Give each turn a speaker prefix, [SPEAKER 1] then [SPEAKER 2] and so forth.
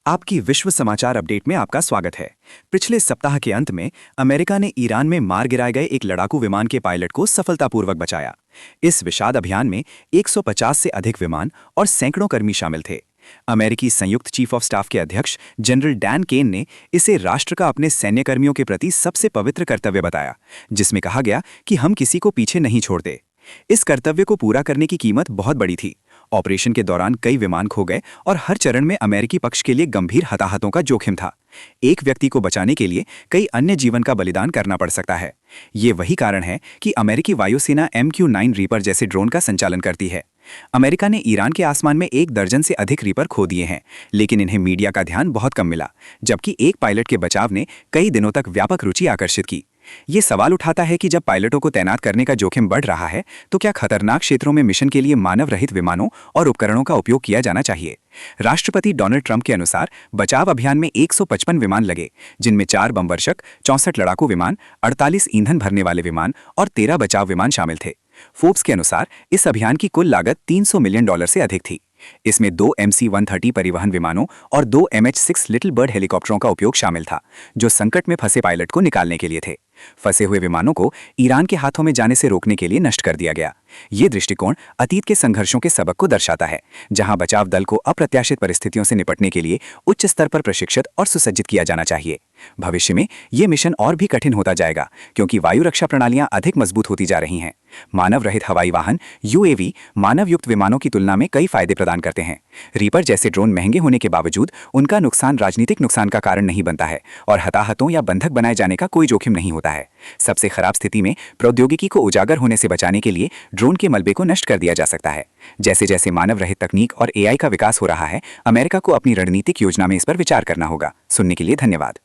[SPEAKER 1] आपकी विश्व समाचार अपडेट में आपका स्वागत है। पिछले सप्ताह के अंत में अमेरिका ने ईरान में मार गिराए गए एक लड़ाकू विमान के पायलट को सफलतापूर्वक बचाया। इस विषाद अभियान में 150 से अधिक विमान और सैकड़ों कर्मी शामिल थे। अमेरिकी संयुक्त चीफ ऑफ स्टाफ के अध्यक्ष जनरल डैन केन ने इसे राष्ट्र का अपने सैन्य कर्मियों के प्रति सबसे पवित्र कर्तव्य बताया, जिसमें कहा गया कि हम किसी को पीछे नहीं छोड़ते। इस कर्तव्य को पूरा करने की कीमत बहुत बड़ी थी। ऑपरेशन के दौरान कई विमान खो गए और हर चरण में अमेरिकी पक्ष के लिए गंभीर हताहतों का जोखिम था। एक व्यक्ति को बचाने के लिए कई अन्य जीवन का बलिदान करना पड़ सकता है। ये वही कारण है कि अमेरिकी वायुसेना MQ-9 रीपर जैसे ड्रोन का संचालन करती है। अमेरिका ने ईरान के आसमान में 1 दर्जन से अधिक रीपर खो दिए हैं, लेकिन इन्हें मीडिया का ध्यान बहुत कम मिला, जबकि एक पायलट के बचाव ने कई दिनों तक व्यापक रुचि आकर्षित की। ये सवाल उठाता है कि जब पायलटों को तैनात करने का जोखिम बढ़ रहा है, तो क्या खतरनाक क्षेत्रों में मिशन के लिए मानव रहित विमानों और उपकरणों का उपयोग किया जाना चाहिए? राष्ट्रपति डोनाल्ड ट्रंप के अनुसार बचाव अभियान में 155 विमान लगे, जिनमें 4 बमवर्षक, 64 लड़ाकू विमान, 48 ईंधन भरने वाले विमान और 13 बचाव विमान शामिल थे। फोर्ब्स के अनुसार इस अभियान की कुल लागत $300 मिलियन से अधिक थी। इसमें 2 MC-130 परिवहन विमानों और 2 MH-6 लिटिल बर्ड हेलीकॉप्टरों का उपयोग शामिल था, जो संकट में फंसे पायलट को निकालने के लिए थे। फंसे हुए विमानों को ईरान के हाथों में जाने से रोकने के लिए नष्ट कर दिया गया। ये दृष्टिकोण अतीत के संघर्षों के सबक को दर्शाता है, जहां बचाव दल को अप्रत्याशित परिस्थितियों से निपटने के लिए उच्च स्तर पर प्रशिक्षित और सुसज्जित किया जाना चाहिए। भविष्य में ये मिशन और भी कठिन होता जाएगा, क्योंकि वायु रक्षा प्रणालियां अधिक मजबूत होती जा रही हैं। मानव रहित हवाई वाहन UAV मानव युक्त विमानों की तुलना में कई फायदे प्रदान करते हैं। रीपर जैसे ड्रोन महंगे होने के बावजूद उनका नुकसान राजनीतिक नुकसान का कारण नहीं बनता है और हताहतों या बंधक बनाए जाने का कोई जोखिम नहीं होता है। सबसे खराब स्थिति में प्रौद्योगिकी को उजागर होने से बचाने के लिए ड्रोन के मलबे को नष्ट कर दिया जा सकता है। जैसे जैसे मानव रहित तकनीक और AI का विकास हो रहा है, अमेरिका को अपनी रणनीतिक योजना में इस पर विचार करना होगा। सुनने के लिए धन्यवाद।